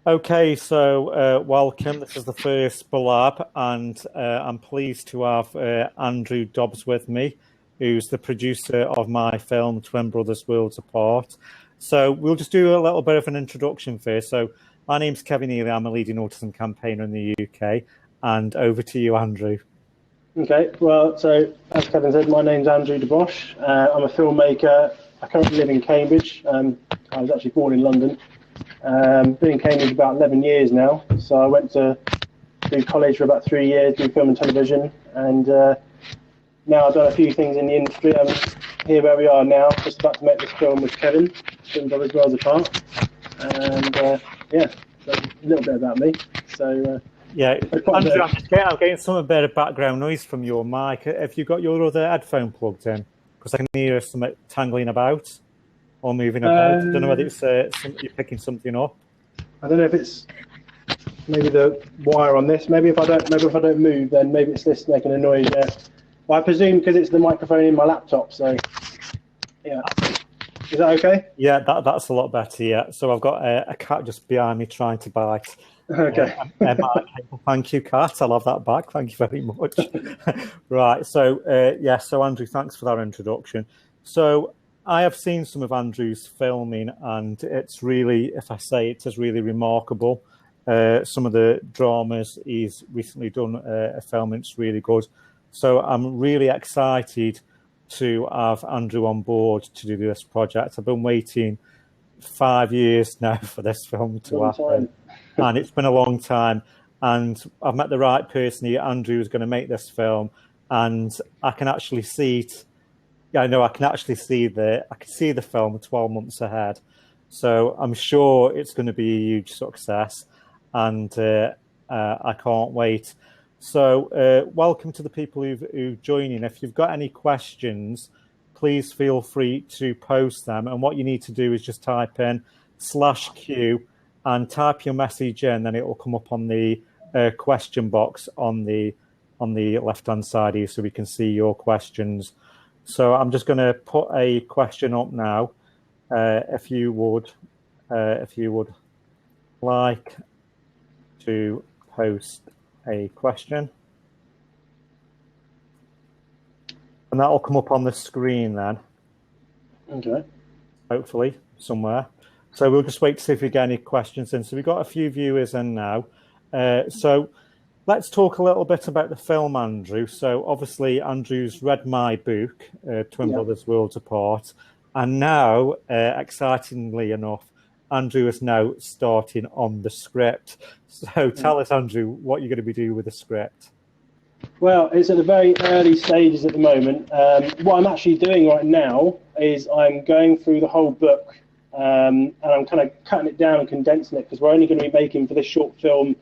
Okay, so welcome. This is the first Blab, and I'm pleased to have Andrew Dobbs with me, who's the producer of my film Twin Brothers Worlds Apart. So we'll just do a little bit of an introduction first. So my name's Kevin Healey. I'm a leading autism campaigner in the UK, and over to you, Andrew. Okay, well, so as Kevin said, my name's Andrew DeBosch. I'm a filmmaker. I currently live in Cambridge. I was actually born in London. Been in Cambridge about 11 years now. So I went to do college for about 3 years, do film and television, and now I've done a few things in the industry. I'm here where we are now, just about to make this film with Kevin, Twin Brothers Worlds Apart. And yeah, so a little bit about me. So yeah, Andrew, I'm getting some bit of background noise from your mic. Have you got your other headphone plugged in? Because I can hear something tangling about or moving about. I don't know whether it's you're picking something up. I don't know if it's maybe the wire on this. Maybe if I don't move, then maybe it's this making a noise. Yeah. Well, I presume because it's the microphone in my laptop. So yeah, is that okay? Yeah, that's a lot better. Yeah. So I've got a cat just behind me trying to bite. Okay. Thank you, Kat. I'll have that back. Thank you very much. Right. So, so Andrew, thanks for that introduction. So I have seen some of Andrew's filming, and it's really, if I say it, is really remarkable. Some of the dramas he's recently done a film, it's really good. So I'm really excited to have Andrew on board to do this project. I've been waiting 5 years now for this film to happen. And it's been a long time, and I've met the right person here. Andrew is going to make this film, and I can actually see it. Yeah, I know I can actually see the film 12 months ahead. So I'm sure it's going to be a huge success, and I can't wait. So welcome to the people who joining. If you've got any questions, please feel free to post them. And what you need to do is just type in /Q. And type your message in, then it will come up on the question box on the left-hand side here, so we can see your questions. So I'm just going to put a question up now. If you would like to post a question, and that will come up on the screen then. Okay. Hopefully somewhere. So we'll just wait to see if we get any questions in. So we've got a few viewers in now. So let's talk a little bit about the film, Andrew. So obviously, Andrew's read my book, Twin Brothers Worlds Apart. And now, excitingly enough, Andrew is now starting on the script. So tell us, Andrew, what you're going to be doing with the script. Well, it's at the very early stages at the moment. What I'm actually doing right now is I'm going through the whole book. And I'm kind of cutting it down and condensing it, because we're only going to be making for this short film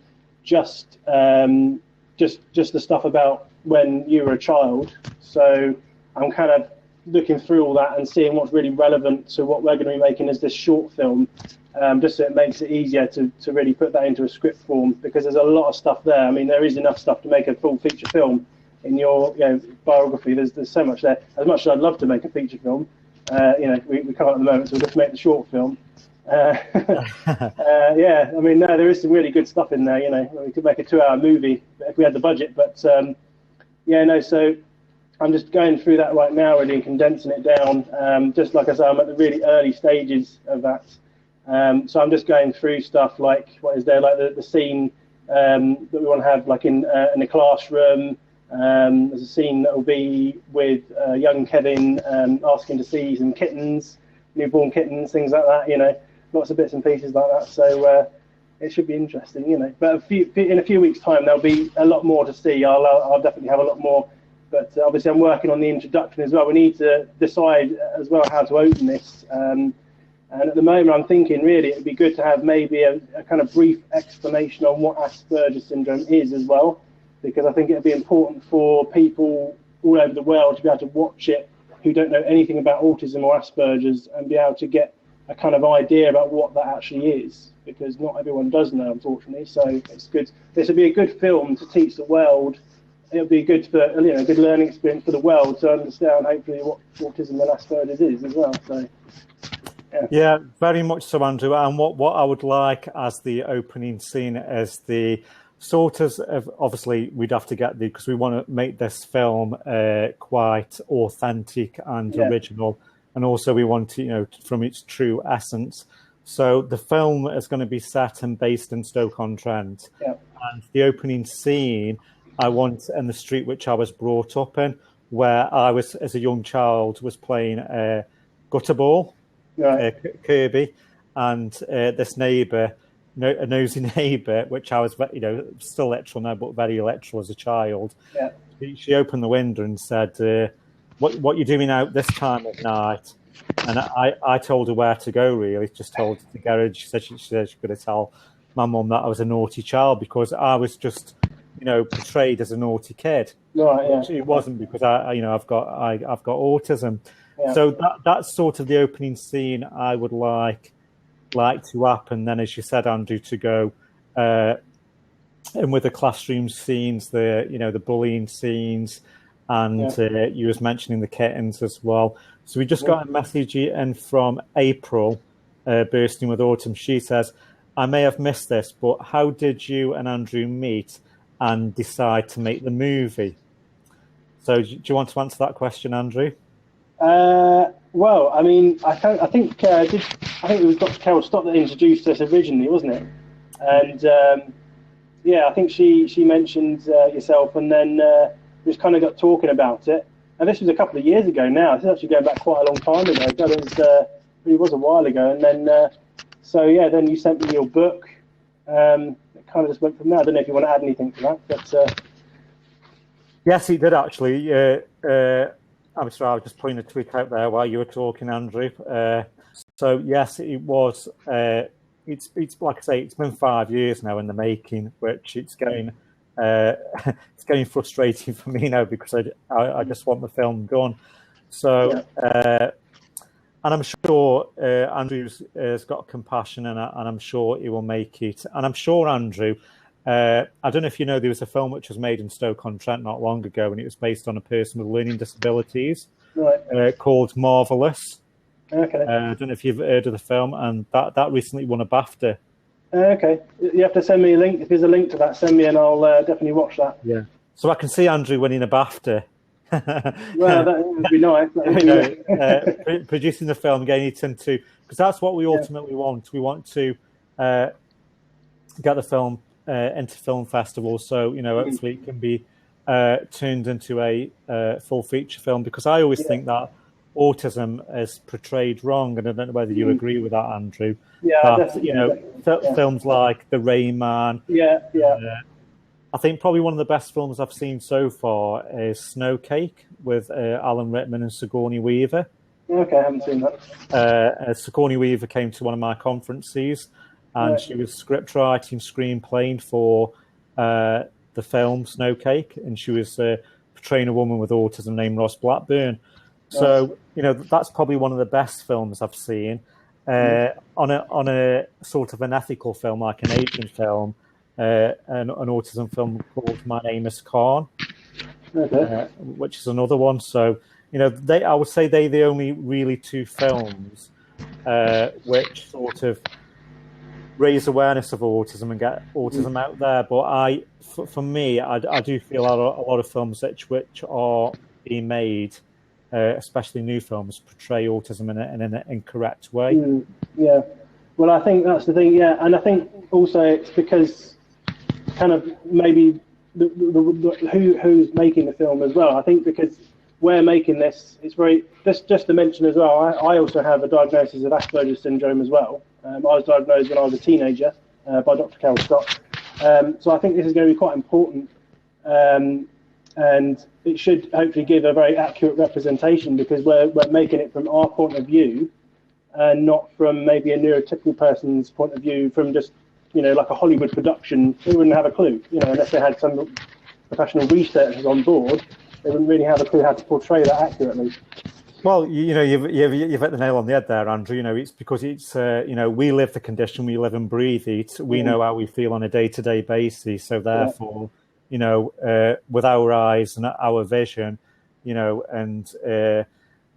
just the stuff about when you were a child. So I'm kind of looking through all that and seeing what's really relevant to what we're going to be making as this short film, just so it makes it easier to really put that into a script form, because there's a lot of stuff there. I mean, there is enough stuff to make a full feature film in your biography. There's so much there. As much as I'd love to make a feature film, we can't at the moment, so we'll just make the short film. I mean, no, there is some really good stuff in there. We could make a 2-hour movie if we had the budget. But so I'm just going through that right now, really, and condensing it down. Just like I said, I'm at the really early stages of that. So I'm just going through stuff like, what is there, like the scene that we want to have, like in a classroom. There's a scene that will be with young Kevin asking to see some kittens, newborn kittens, things like that, lots of bits and pieces like that. So it should be interesting, But in a few weeks' time, there'll be a lot more to see. I'll definitely have a lot more. But obviously, I'm working on the introduction as well. We need to decide as well how to open this. And at the moment, I'm thinking, really, it'd be good to have maybe a kind of brief explanation on what Asperger's syndrome is as well, because I think it'd be important for people all over the world to be able to watch it who don't know anything about autism or Asperger's, and be able to get a kind of idea about what that actually is, because not everyone does know, unfortunately. So it's good. This would be a good film to teach the world. It'll be good for a good learning experience for the world to understand, hopefully, what autism and Asperger's is as well. So Yeah, very much so, Andrew. And what I would like as the opening scene is the sort of obviously we'd have to get because we want to make this film quite authentic and original, and also we want to, from its true essence. So the film is going to be set and based in Stoke-on-Trent, and the opening scene I want in the street which I was brought up in, where I was as a young child was playing gutter ball. Kirby, and this neighbour, a nosy neighbour, which I was, still electoral now, but very electoral as a child. Yeah. She opened the window and said, "What you doing out this time of night?" And I told her where to go. Really, just told her to the garage. She said she could have tell my mum that I was a naughty child because I was just, portrayed as a naughty kid. Right. Yeah. It wasn't because I've got autism. Yeah. So that's sort of the opening scene I would like to happen. Then, as you said, Andrew, to go in with the classroom scenes, the bullying scenes, and you was mentioning the kittens as well. So we just got a message in from April, bursting with autumn. She says, "I may have missed this, but how did you and Andrew meet and decide to make the movie?" So do you want to answer that question, Andrew? Well, I mean, I think it was Dr. Carol Stott that introduced us originally, wasn't it? And I think she mentioned yourself, and then we just kind of got talking about it. And this was a couple of years ago now. It's actually going back quite a long time ago. It was a while ago. And then, then you sent me your book. It kind of just went from there. I don't know if you want to add anything to that, but yes, he did actually. I'm sorry, I was just putting a tweet out there while you were talking, Andrew. So yes, it was. It's like I say, it's been 5 years now in the making, which it's getting frustrating for me now because I just want the film done. So and I'm sure Andrew's has got compassion, and I'm sure he will make it. And I'm sure Andrew. I don't know if you know, there was a film which was made in Stoke-on-Trent not long ago, and it was based on a person with learning disabilities, called Marvellous. Okay. I don't know if you've heard of the film, and that recently won a BAFTA. Okay. You have to send me a link. If there's a link to that, send me, and I'll definitely watch that. Yeah. So I can see Andrew winning a BAFTA. Well, that would be nice. Producing the film, getting it into, because that's what we ultimately want. We want to get the film into film festivals, so hopefully it can be turned into a full feature film. Because I always think that autism is portrayed wrong, and I don't know whether you agree with that, Andrew. Yeah, that, films like The Rain Man. I think probably one of the best films I've seen so far is Snowcake with Alan Rickman and Sigourney Weaver. Okay, I haven't seen that. Sigourney Weaver came to one of my conferences, and she was script writing, screenplaying for the film Snowcake, and she was portraying a woman with autism named Ross Blackburn. So that's probably one of the best films I've seen. On a sort of an ethical film, like an Asian film, an autism film called My Name is Khan, which is another one. So I would say they're the only really two films which sort of raise awareness of autism and get autism out there. But for me, I do feel a lot of films which are being made, especially new films, portray autism in an incorrect way. Yeah, well, I think that's the thing. Yeah, and I think also it's because kind of maybe who's making the film as well. I think because we're making this, it's very just to mention as well. I also have a diagnosis of Asperger's syndrome as well. I was diagnosed when I was a teenager by Dr. Carol Stott. So I think this is going to be quite important, and it should hopefully give a very accurate representation, because we're making it from our point of view, and not from maybe a neurotypical person's point of view, from just like a Hollywood production. They wouldn't have a clue, unless they had some professional researchers on board. They wouldn't really have a clue how to portray that accurately. Well, you've hit the nail on the head there, Andrew. It's because it's we live the condition, we live and breathe it. We know how we feel on a day-to-day basis. So therefore, with our eyes and our vision, and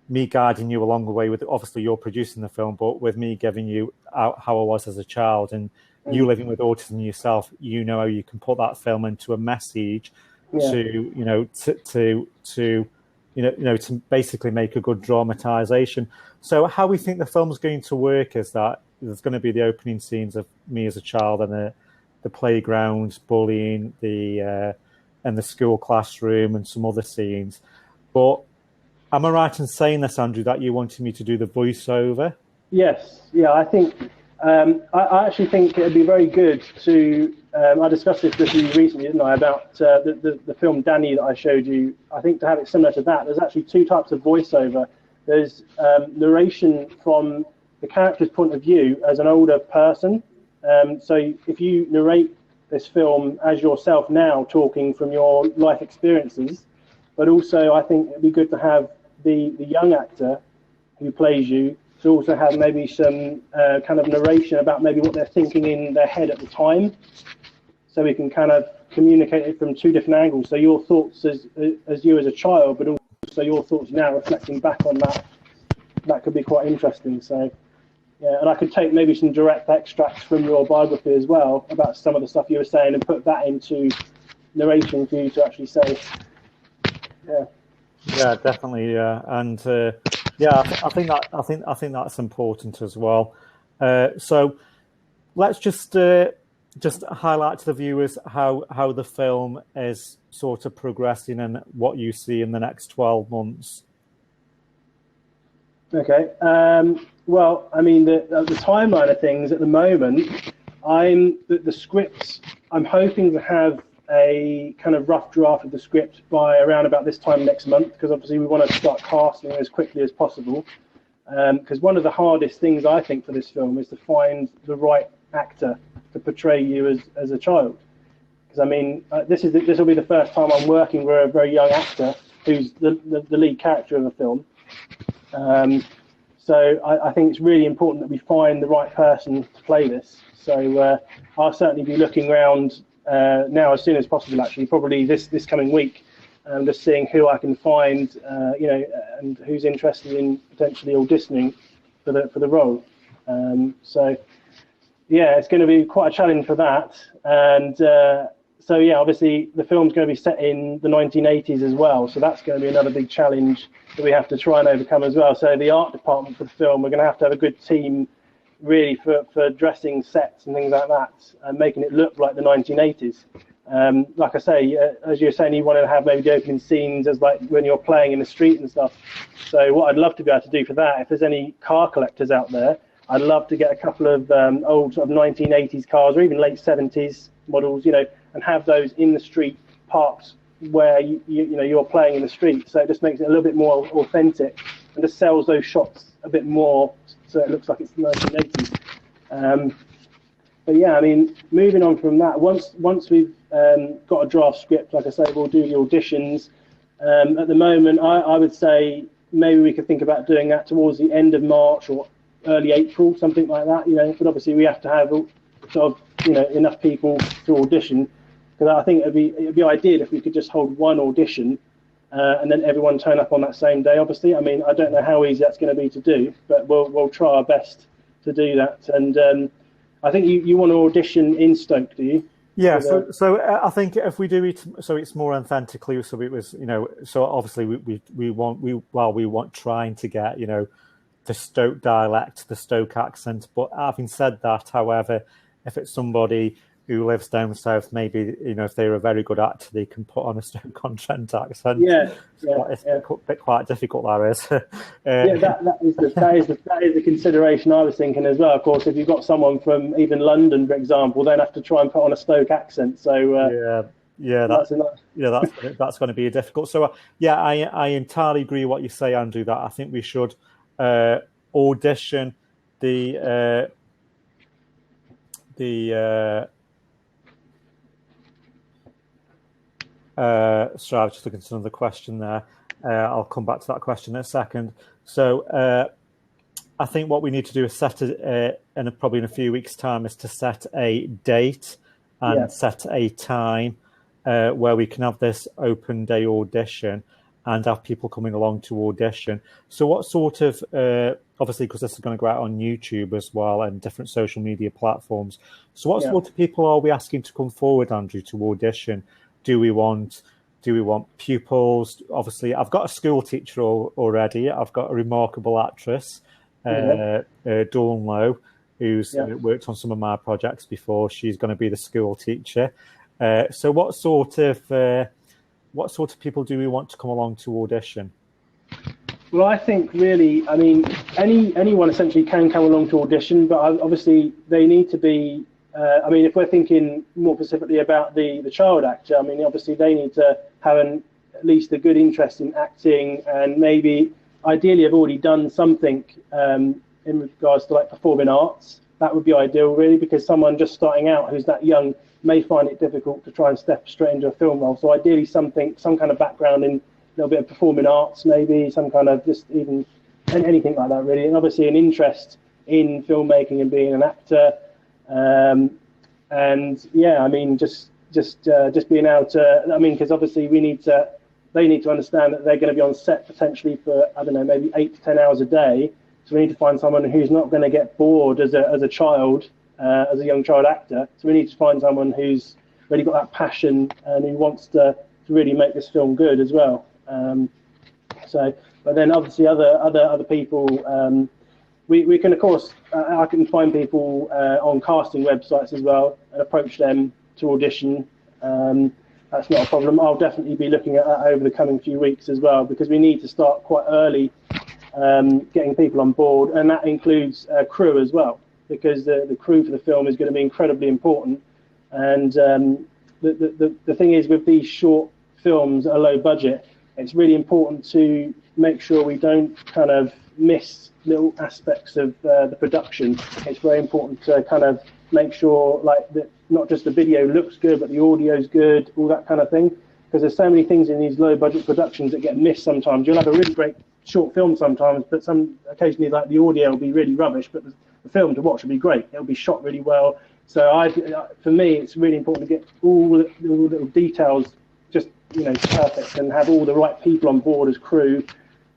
me guiding you along the way with, obviously you're producing the film, but with me giving you out how I was as a child, and you living with autism yourself, you know how you can put that film into a message to basically make a good dramatization. So how we think the film's going to work is that there's going to be the opening scenes of me as a child and the playground, bullying, and the school classroom, and some other scenes. But am I right in saying this, Andrew, that you wanted me to do the voiceover? Yes. Yeah, I think I actually think it'd be very good to. I discussed this with you recently, didn't I, about the film Danny that I showed you. I think to have it similar to that, there's actually two types of voiceover. There's narration from the character's point of view as an older person. So if you narrate this film as yourself now, talking from your life experiences, but also I think it'd be good to have the young actor who plays you to also have maybe some kind of narration about maybe what they're thinking in their head at the time, so we can kind of communicate it from two different angles. So your thoughts as you as a child, but also your thoughts now reflecting back on that could be quite interesting. So yeah, and I could take maybe some direct extracts from your biography as well about some of the stuff you were saying and put that into narration for you to actually say. Yeah, definitely. Yeah, and I think that's important as well. So let's just highlight to the viewers how the film is sort of progressing and what you see in the next 12 months. Okay. Well, I mean, the timeline of things at the moment, the scripts, I'm hoping to have a kind of rough draft of the script by around about this time next month, because obviously we want to start casting as quickly as possible. Because one of the hardest things I think for this film is to find the right actor to portray you as a child. Because I mean, this will be the first time I'm working with a very young actor who's the lead character of the film. So I think it's really important that we find the right person to play this. So I'll certainly be looking around now as soon as possible, actually, probably this coming week, just seeing who I can find, and who's interested in potentially auditioning for the role. So yeah, it's going to be quite a challenge for that. And so yeah, obviously the film's going to be set in the 1980s as well, so that's going to be another big challenge that we have to try and overcome as well. So the art department for the film, we're going to have a good team really for dressing sets and things like that and making it look like the 1980s. Like I say, as you're saying, you want to have maybe the opening scenes as like when you're playing in the street and stuff. So what I'd love to be able to do for that, if there's any car collectors out there, I'd love to get a couple of old sort of 1980s cars or even late 70s models, and have those in the street parked where you're playing in the street. So it just makes it a little bit more authentic and just sells those shots a bit more, so it looks like it's the 1980s. But yeah, I mean, moving on from that, once we've got a draft script, like I say, we'll do the auditions. At the moment, I would say maybe we could think about doing that towards the end of March or early April, something like that. But obviously we have to have sort of enough people to audition. Because I think it'd be ideal if we could just hold one audition and then everyone turn up on that same day. Obviously, I mean, I don't know how easy that's going to be to do, but we'll try our best to do that. And I think you want to audition in Stoke, do you? Yeah. So I think if we do it, so it's more authentically. So it was, so obviously we want trying to get the Stoke dialect, the Stoke accent. But having said that, however, if it's somebody who lives down south, maybe if they're a very good actor, they can put on a Stoke-on-Trent accent. It's quite difficult. That is. That is the consideration I was thinking as well. Of course, if you've got someone from even London, for example, they'd have to try and put on a Stoke accent. So that's going to be difficult. So I entirely agree with what you say, Andrew. That I think we should audition the. Sorry, I was just looking at another question there. I'll come back to that question in a second. So I think what we need to do is set probably in a few weeks' time, is to set a date and set a time where we can have this open day audition. and have people coming along to audition. So what sort of, obviously, because this is going to go out on YouTube as well and different social media platforms. So what sort of people are we asking to come forward, Andrew, to audition? Do we want pupils? Obviously, I've got a school teacher already. I've got a remarkable actress, Dawn Lowe, who's worked on some of my projects before. She's going to be the school teacher. So what sort of people do we want to come along to audition? Well, I think really, I mean, anyone essentially can come along to audition, but obviously they need to be, I mean, if we're thinking more specifically about the child actor, I mean, obviously they need to have at least a good interest in acting, and maybe ideally have already done something in regards to like performing arts. That would be ideal, really, because someone just starting out who's that young may find it difficult to try and step straight into a film role. So ideally some kind of background in a little bit of performing arts, maybe some kind of just even anything like that, really. And obviously an interest in filmmaking and being an actor. And yeah, I mean, just being able to, I mean, because obviously they need to understand that they're going to be on set potentially for, I don't know, maybe 8 to 10 hours a day. So we need to find someone who's not going to get bored as a child, as a young child actor. So we need to find someone who's really got that passion and who wants to really make this film good as well. But then obviously other people, we can, of course, I can find people on casting websites as well and approach them to audition. That's not a problem. I'll definitely be looking at that over the coming few weeks as well, because we need to start quite early getting people on board, and that includes crew as well, because the crew for the film is going to be incredibly important. And the thing is, with these short films at a low budget, it's really important to make sure we don't kind of miss little aspects of the production. It's very important to kind of make sure like that not just the video looks good, but the audio's good, all that kind of thing. Because there's so many things in these low budget productions that get missed sometimes. You'll have a really great short film sometimes, but occasionally like the audio will be really rubbish, but the film to watch will be great. It'll be shot really well. So for me, it's really important to get all the little details just, perfect, and have all the right people on board as crew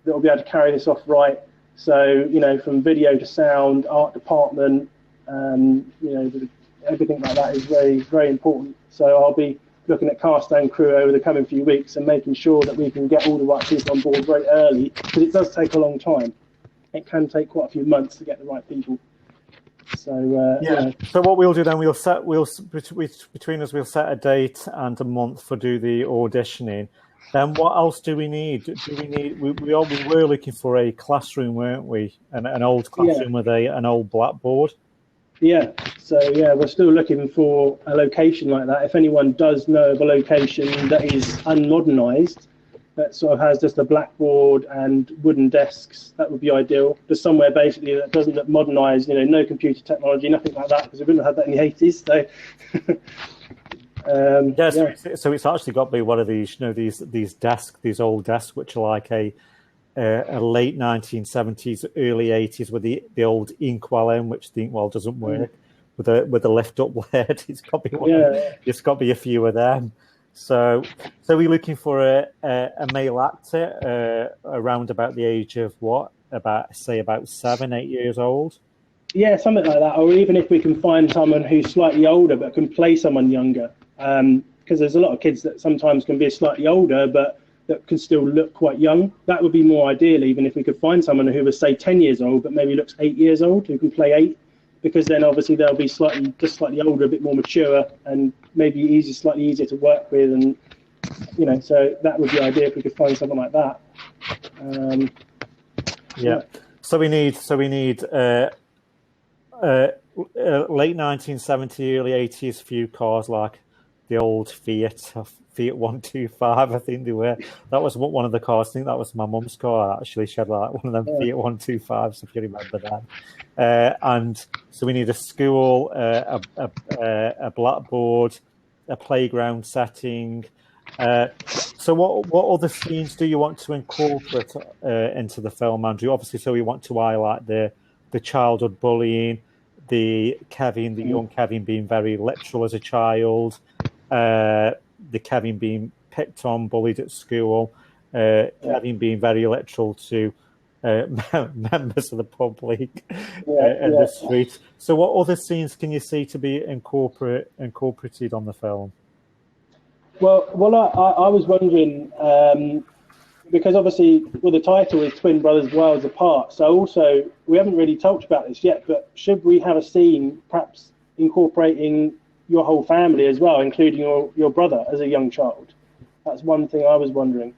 that will be able to carry this off right. So, from video to sound, art department, everything like that is very, very important. So I'll be looking at cast and crew over the coming few weeks and making sure that we can get all the right people on board very early, because it does take a long time. It can take quite a few months to get the right people. So So what we'll do then, between us, we'll set a date and a month for do the auditioning. Then what else do we need? We were looking for a classroom, weren't we? An old classroom with an old blackboard. Yeah. So we're still looking for a location like that. If anyone does know of a location that is unmodernised, that sort of has just a blackboard and wooden desks, that would be ideal. Just somewhere basically that doesn't look modernised, no computer technology, nothing like that, because we wouldn't have that in the 80s. So so it's actually got to be one of these, these desks, these old desks, which are like a late 1970s, early 80s, with the old inkwell in, which the inkwell doesn't work, with a lift up lid. It's got to be it's got to be a few of them. So we're looking for a male actor around about the age of about 7, 8 years old. Yeah, something like that. Or even if we can find someone who's slightly older but can play someone younger, because there's a lot of kids that sometimes can be slightly older but that can still look quite young. That would be more ideal, even if we could find someone who was, say, 10 years old but maybe looks 8 years old, who can play 8, because then obviously they'll be slightly older, a bit more mature, and maybe slightly easier to work with. And so that would be ideal if we could find someone like that. So we need late 1970s, early 80s few cars, like the old Fiat 125, I think they were. That was one of the cars. I think that was my mum's car, actually. She had like one of them Fiat 125s, if you remember that. And so we need a school, a blackboard, a playground setting. So what other scenes do you want to incorporate into the film, Andrew? Obviously, so we want to highlight the childhood bullying, the young Kevin being very literal as a child, the Kevin being picked on, bullied at school, having been very literal to members of the public in the street. So what other scenes can you see to be incorporated on the film? Well, I was wondering, because obviously, the title is Twin Brothers Worlds Apart. So also, we haven't really talked about this yet, but should we have a scene perhaps incorporating your whole family as well, including your brother as a young child? That's one thing I was wondering.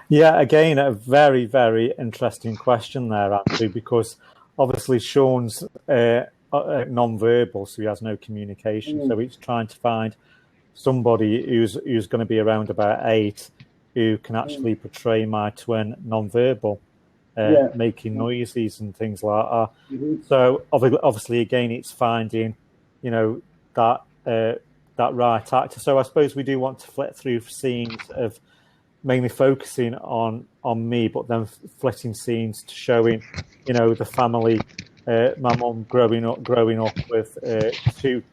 Yeah, again, a very, very interesting question there, Andrew, because obviously Sean's non-verbal, so he has no communication. So he's trying to find somebody who's going to be around about 8 who can actually portray my twin non-verbal, making noises and things like that. So obviously, again, it's finding, that right actor. So I suppose we do want to flit through scenes of mainly focusing on me, but then flitting scenes to showing, the family. My mum growing up with 3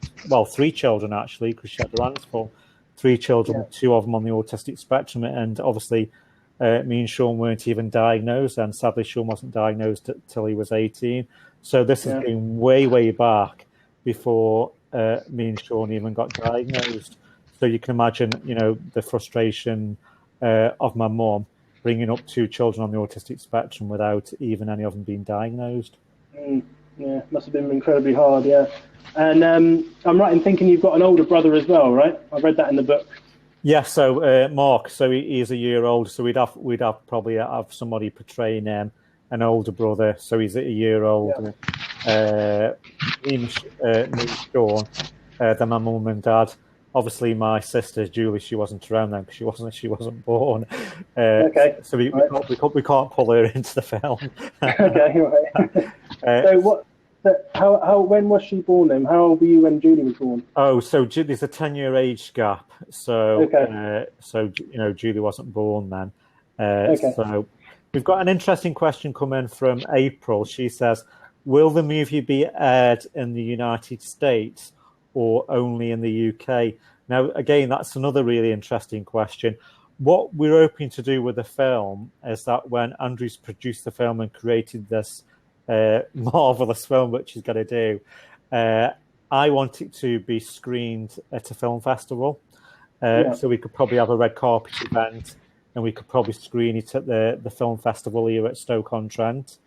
children actually, because she had her hands full. 3 children, 2 of them on the autistic spectrum, and obviously me and Sean weren't even diagnosed, and sadly Sean wasn't diagnosed till he was 18. So this has been way back before me and Sean even got diagnosed. So you can imagine, the frustration of my mum bringing up 2 children on the autistic spectrum without even any of them being diagnosed. Yeah, must have been incredibly hard. Yeah, and I'm right in thinking you've got an older brother as well, right? I read that in the book. Yeah, so Mark, so he's a year older, so we'd have probably have somebody portraying an older brother, so he's a year older. Me, Sean, then my mum and dad. Obviously, my sister Julie, she wasn't around then because she wasn't born. So we can't pull her into the film. When was she born then? How old were you when Julie was born? Oh, so there's a 10-year age gap. So Julie wasn't born then. So we've got an interesting question coming from April. She says, "Will the movie be aired in the United States or only in the UK?" Now, again, that's another really interesting question. What we're hoping to do with the film is that when Andrew's produced the film and created this marvelous film, which he's going to do, I want it to be screened at a film festival. So we could probably have a red carpet event, and we could probably screen it at the film festival here at Stoke-on-Trent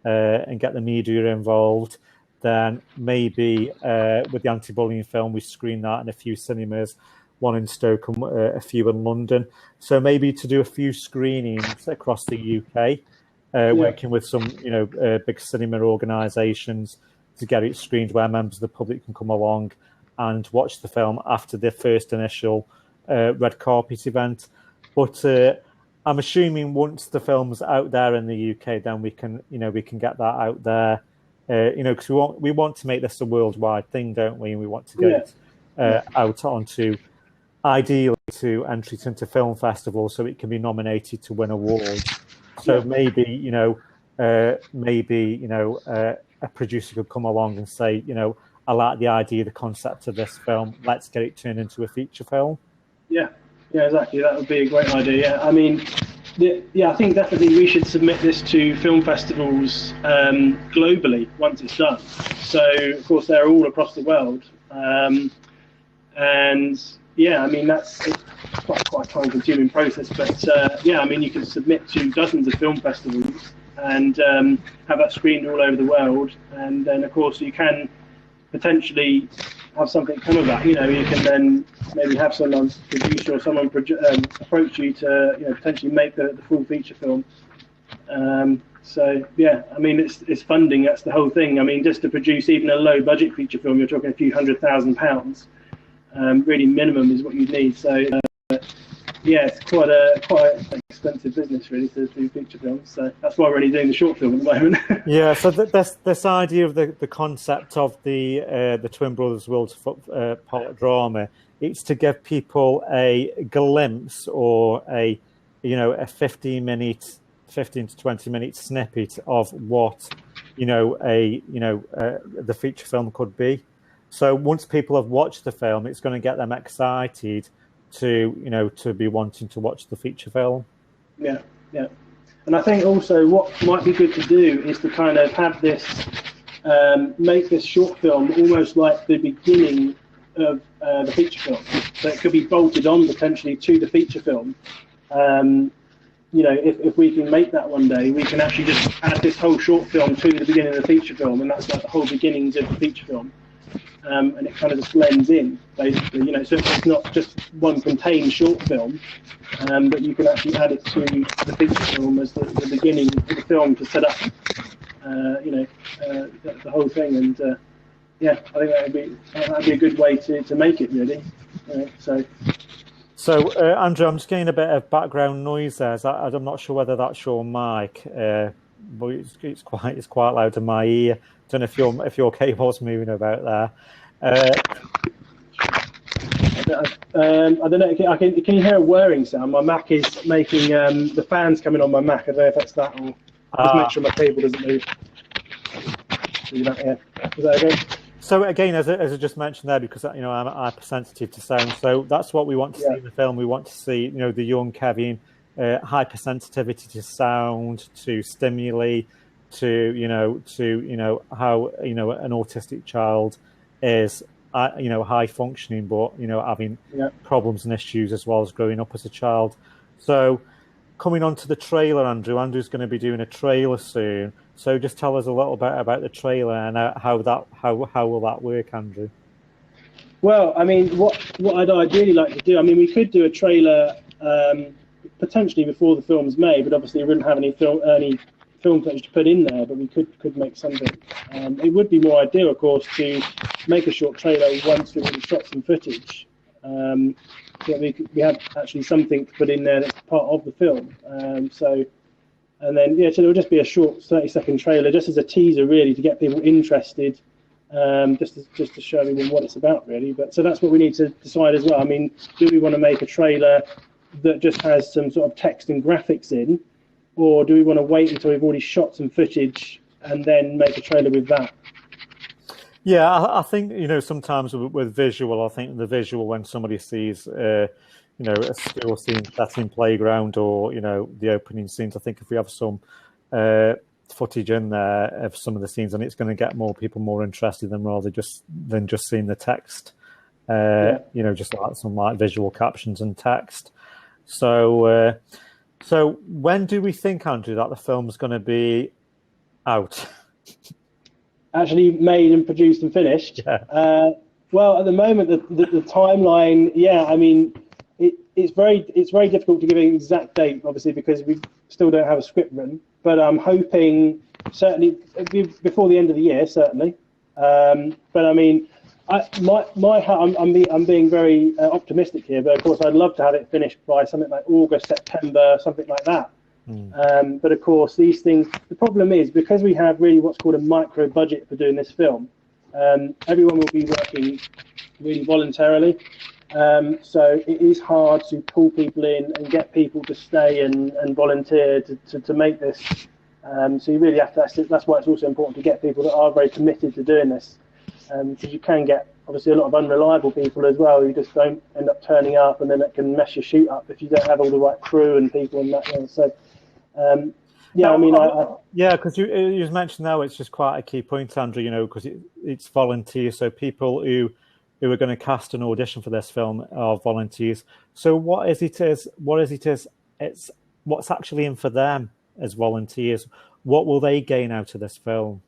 and get the media involved. Then maybe with the anti-bullying film, we screen that in a few cinemas, one in Stoke and a few in London. So maybe to do a few screenings across the UK, working with some, big cinema organisations to get it screened where members of the public can come along and watch the film after the first initial red carpet event. But I'm assuming once the film's out there in the UK, then we can get that out there. Because we want to make this a worldwide thing, don't we? And we want to get out onto, ideally, to entry into film festivals so it can be nominated to win awards. So maybe a producer could come along and say, I like the idea, the concept of this film. Let's get it turned into a feature film. Yeah, exactly. That would be a great idea. Yeah, I mean. I think definitely we should submit this to film festivals globally once it's done. So, of course, they're all across the world. And, I mean, that's quite a time-consuming process. But, you can submit to dozens of film festivals and have that screened all over the world. And then, of course, you can potentially have something come of that. You can then maybe have someone producer or someone approach you to potentially make the full feature film. I mean it's funding, that's the whole thing. I mean, just to produce even a low budget feature film, you're talking a few £100,000. Really minimum is what you need. So it's quite an expensive business really to do feature films. So that's why we're only doing the short film at the moment. So this idea of the concept of the Twin Brothers Worlds Apart drama, it's to give people a glimpse or a 15 to 20 minute snippet of what the feature film could be. So once people have watched the film, it's going to get them excited to be wanting to watch the feature film. Yeah, Yeah. And I think also what might be good to do is to kind of have this, make this short film almost like the beginning of the feature film. So it could be bolted on potentially to the feature film. You know, if we can make that one day, we can actually just add this whole short film to the beginning of the feature film, and that's like the whole beginnings of the feature film. And it kind of just blends in, basically, you know, so it's not just one contained short film, but you can actually add it to the feature film as the beginning of the film to set up, you know, the whole thing. And yeah, I think that'd be a good way to make it, really. So, Andrew, I'm just getting a bit of background noise there. I'm not sure whether that's your mic, but it's quite loud in my ear. I don't know if your cable's moving about there. I don't know. Can you hear a whirring sound? My Mac is making the fans coming on my Mac. I don't know if that's that, or just make sure my cable doesn't move. Is that okay? So again, as I just mentioned there, because you know I'm hypersensitive to sound, so that's what we want to see in the film. We want to see, you know, the young Kevin, hypersensitivity to sound, to stimuli, to how an autistic child is high functioning, but having problems and issues as well as growing up as a child. So coming on to the trailer, Andrew's going to be doing a trailer soon. So just tell us a little bit about the trailer and how will that work, Andrew? Well, I mean, what I'd ideally like to do, I mean, we could do a trailer potentially before the film's made, but obviously we wouldn't have any film footage to put in there, but we could make something. It would be more ideal, of course, to make a short trailer once we've already shot some footage. So we have actually something to put in there that's part of the film. And then so it'll just be a short 30-second trailer, just as a teaser, really, to get people interested, just to show everyone what it's about, really. But so that's what we need to decide as well. I mean, do we want to make a trailer that just has some sort of text and graphics in, or do we want to wait until we've already shot some footage and then make a trailer with that? Yeah, I think, sometimes with visual, I think the visual, when somebody sees, a school scene, setting, playground, or, the opening scenes, I think if we have some footage in there of some of the scenes, and it's going to get more people more interested than just seeing the text, just like some visual captions and text. So when do we think, Andrew, that the film's going to be out? Actually made and produced and finished? Yeah. Well, at the moment, the timeline, I mean, it's very difficult to give an exact date, obviously, because we still don't have a script written. But I'm hoping certainly before the end of the year, certainly. But I mean, I'm being very optimistic here. But of course, I'd love to have it finished by something like August, September, something like that. But of course, these things, the problem is, because we have really what's called a micro budget for doing this film, everyone will be working really voluntarily. So it is hard to pull people in and get people to stay and volunteer to make this. So you really have to, that's why it's also important to get people that are very committed to doing this. Because you can get, obviously, a lot of unreliable people as well who just don't end up turning up, and then it can mess your shoot up if you don't have all the right crew and people and that. So, because you mentioned now, it's just quite a key point, Andrew, because it's volunteers. So people who are going to cast an audition for this film are volunteers. So what's actually in for them as volunteers? What will they gain out of this film?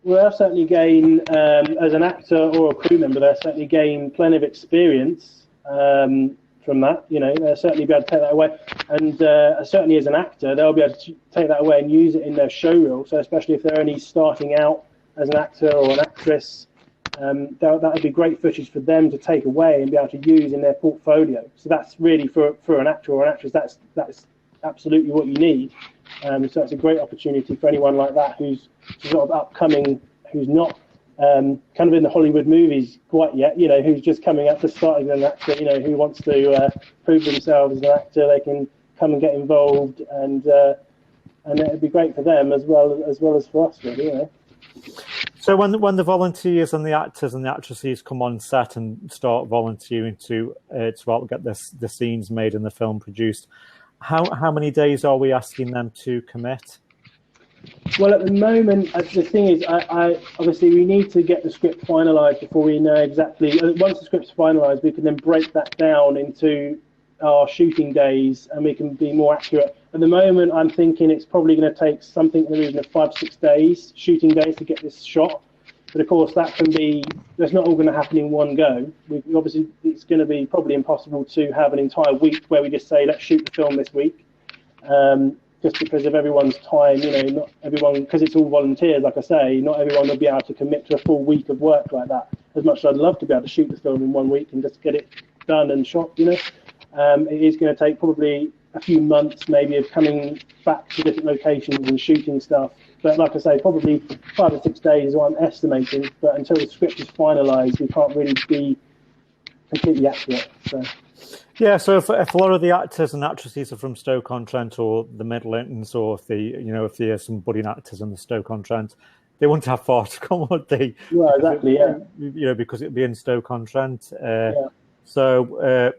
Well, they'll certainly gain, as an actor or a crew member, they'll certainly gain plenty of experience from that. They'll certainly be able to take that away. And certainly as an actor, they'll be able to take that away and use it in their show reel. So especially if they're only starting out as an actor or an actress, that would be great footage for them to take away and be able to use in their portfolio. So that's really, for an actor or an actress, that's absolutely what you need. So it's a great opportunity for anyone like that who's sort of upcoming, who's not kind of in the Hollywood movies quite yet, who's just coming up to starting as an actor, who wants to prove themselves as an actor. They can come and get involved, and it'd be great for them as well as for us, really. So when the volunteers and the actors and the actresses come on set and start volunteering to help get the scenes made and the film produced, How many days are we asking them to commit? Well, at the moment, the thing is, I obviously we need to get the script finalised before we know exactly. Once the script's finalised, we can then break that down into our shooting days, and we can be more accurate. At the moment, I'm thinking it's probably going to take something in the region of 5 to 6 days, shooting days, to get this shot. But of course, that's not all going to happen in one go. Obviously, it's going to be probably impossible to have an entire week where we just say, let's shoot the film this week. Just because of everyone's time, not everyone, because it's all volunteers, like I say, not everyone will be able to commit to a full week of work like that. As much as I'd love to be able to shoot the film in 1 week and just get it done and shot, it is going to take probably a few months maybe of coming back to different locations and shooting stuff. But like I say, probably 5 to 6 days is what I'm estimating. But until the script is finalised, we can't really be completely accurate. So. Yeah, so if a lot of the actors and actresses are from Stoke-on-Trent or the Midlands, or if there's some budding actors in the Stoke-on-Trent, they wouldn't have far to come, would they? Well, exactly, yeah. Because it'd be in Stoke-on-Trent. So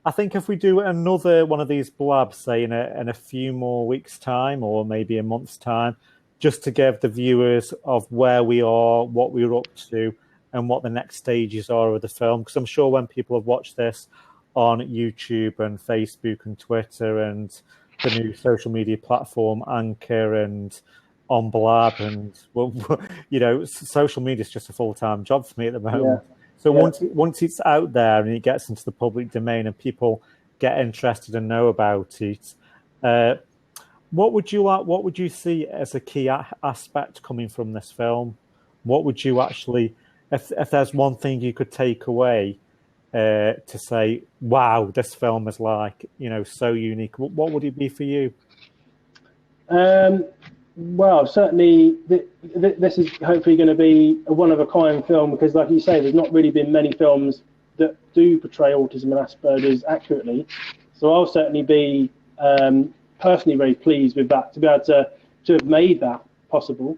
I think if we do another one of these blabs, say in a few more weeks' time, or maybe a month's time, just to give the viewers of where we are, what we're up to, and what the next stages are of the film, because I'm sure when people have watched this on YouTube and Facebook and Twitter and the new social media platform Anchor and on Blab, and social media is just a full-time job for me at the moment. Yeah. So once it's out there and it gets into the public domain and people get interested and know about it, what would you see as a key aspect coming from this film? What would you actually, if there's one thing you could take away to say, wow, this film is so unique, what would it be for you? Well, certainly this is hopefully going to be a one-of-a-kind film, because like you say, there's not really been many films that do portray autism and Asperger's accurately. So I'll certainly be personally very pleased with that, to be able to have made that possible.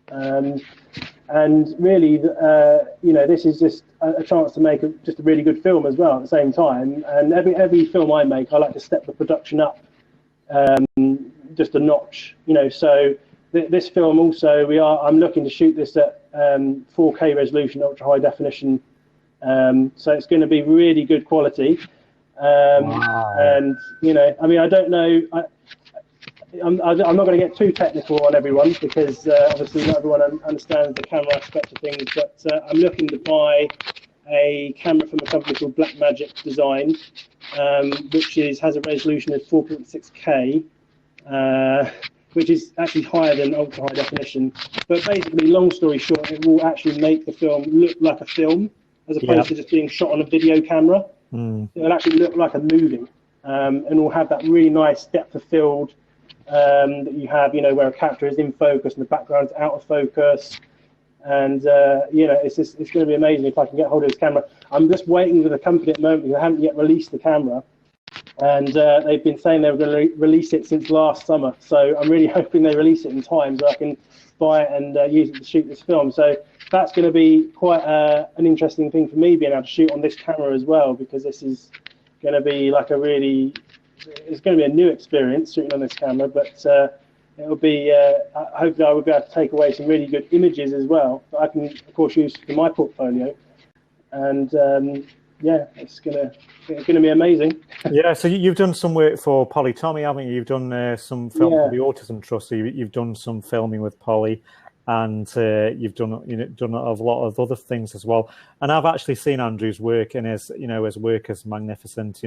And really, this is just a chance to make just a really good film as well at the same time. And every film I make, I like to step the production up just a notch. So this film also, I'm looking to shoot this at 4K resolution, ultra high definition. So it's going to be really good quality. Wow. And I don't know. I'm not going to get too technical on everyone, because obviously not everyone understands the camera aspect of things, but I'm looking to buy a camera from a company called Blackmagic Design, which has a resolution of 4.6K, which is actually higher than ultra high definition. But basically, long story short, it will actually make the film look like a film, as opposed to just being shot on a video camera. It will actually look like a movie, and will have that really nice depth of field that you have, where a character is in focus and the background's out of focus. And it's going to be amazing if I can get hold of this camera. I'm just waiting with the company at the moment, because I haven't yet released the camera, and they've been saying they were going to release it since last summer. So I'm really hoping they release it in time so I can buy it and use it to shoot this film. So that's going to be quite an interesting thing for me, being able to shoot on this camera as well, because this is going to be it's going to be a new experience shooting on this camera, but it'll be, hopefully I will be able to take away some really good images as well that I can, of course, use for my portfolio. And it's going to be amazing. Yeah, so you've done some work for Polly Tommy, haven't you? You've done some film for the Autism Trust, so you've done some filming with Polly, and you've done a lot of other things as well. And I've actually seen Andrew's work, and his work is magnificent.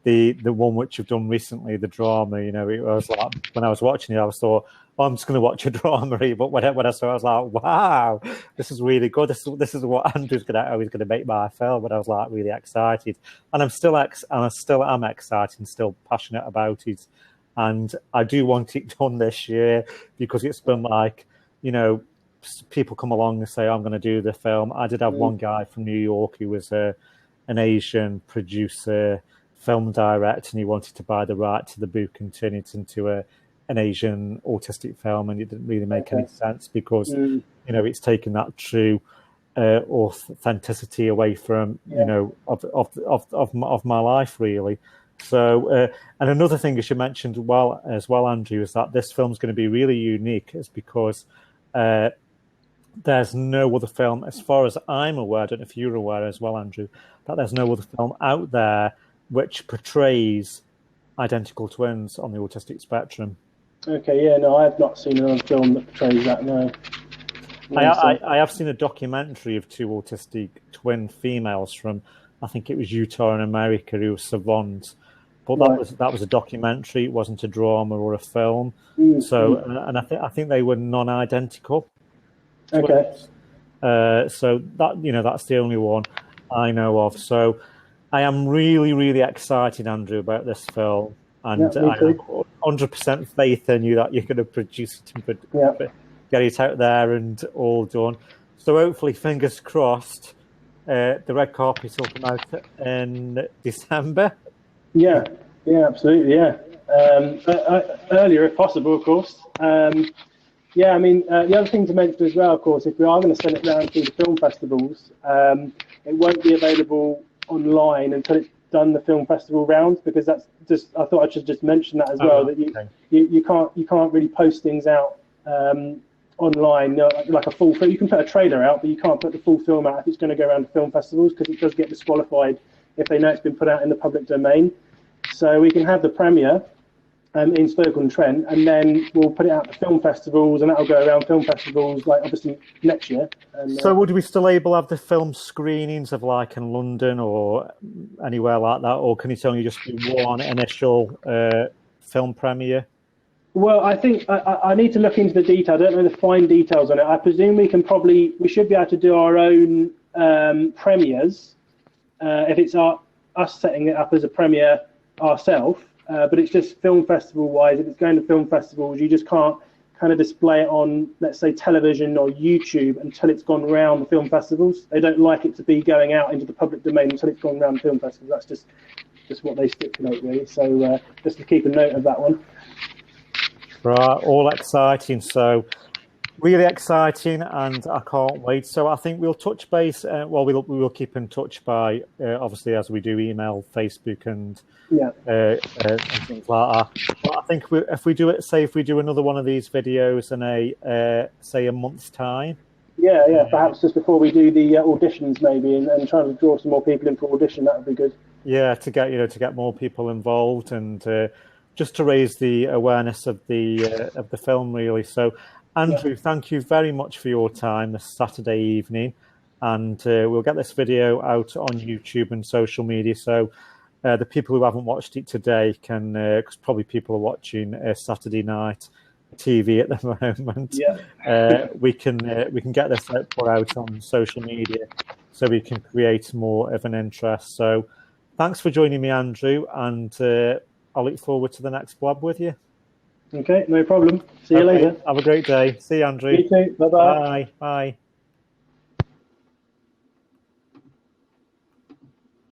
The one which you've done recently, the drama, it was like, when I was watching it, I was thought, I'm just going to watch a drama, but when I saw it, I was like, wow, this is really good. This is what Andrew's going to make my film. But I was like really excited, and I still am excited and still passionate about it. And I do want it done this year, because it's been people come along and say, I'm going to do the film. I did have one guy from New York who was an Asian producer, film director, and he wanted to buy the right to the book and turn it into an Asian autistic film, and it didn't really make any sense, because it's taken that true authenticity away from of my life, really. So, and another thing I should mention as well, Andrew, is that this film's going to be really unique, is because there's no other film, as far as I'm aware, I don't know if you're aware as well, Andrew, that there's no other film out there which portrays identical twins on the autistic spectrum. Okay, yeah, no, I have not seen another film that portrays that, no. I have seen a documentary of two autistic twin females from, I think it was Utah in America, who were savants. But that was a documentary. It wasn't a drama or a film. So, and I think they were non-identical. Okay. So that's the only one I know of. So, I am really, really excited, Andrew, about this film, and I have 100% faith in you that you're going to produce it and get it out there and all done. So, hopefully, fingers crossed, the red carpet will come out in December. Yeah, absolutely, yeah. Earlier, if possible, of course. The other thing to mention as well, of course, if we are going to send it round to the film festivals, it won't be available online until it's done the film festival rounds, because that's just, I thought I should just mention that as well, that you can't really post things out online, like a full film. You can put a trailer out, but you can't put the full film out if it's going to go around to film festivals, because it does get disqualified if they know it's been put out in the public domain. So we can have the premiere in Stoke on Trent, and then we'll put it out to film festivals, and that'll go around film festivals, like obviously next year. And, so would we still able have the film screenings of like in London or anywhere like that, or can it only just be one initial film premiere? Well, I think I need to look into the detail. I don't know the fine details on it. I presume we should be able to do our own premieres if it's us setting it up as a premiere ourselves. But it's just film festival wise. If it's going to film festivals, you just can't kind of display it on, let's say, television or YouTube until it's gone round the film festivals. They don't like it to be going out into the public domain until it's gone round the film festivals. That's just what they stipulate, really. So just to keep a note of that one. Right, all exciting. So really exciting, and I can't wait. So I think we'll touch base. We'll keep in touch by obviously, as we do, email, Facebook, and things like that. But I think if we do another one of these videos in a month's time. Perhaps just before we do the auditions, maybe, and try to draw some more people in for audition. That would be good. Yeah, to get more people involved, and just to raise the awareness of the film, really. So, Andrew, thank you very much for your time this Saturday evening, and we'll get this video out on YouTube and social media. So the people who haven't watched it today can, because probably people are watching Saturday night TV at the moment. We can get this put out on social media, so we can create more of an interest. So thanks for joining me, Andrew, and I look forward to the next blab with you. Okay, no problem. See you later. Have a great day. See you, Andrew. You too. Bye-bye. Bye. Bye.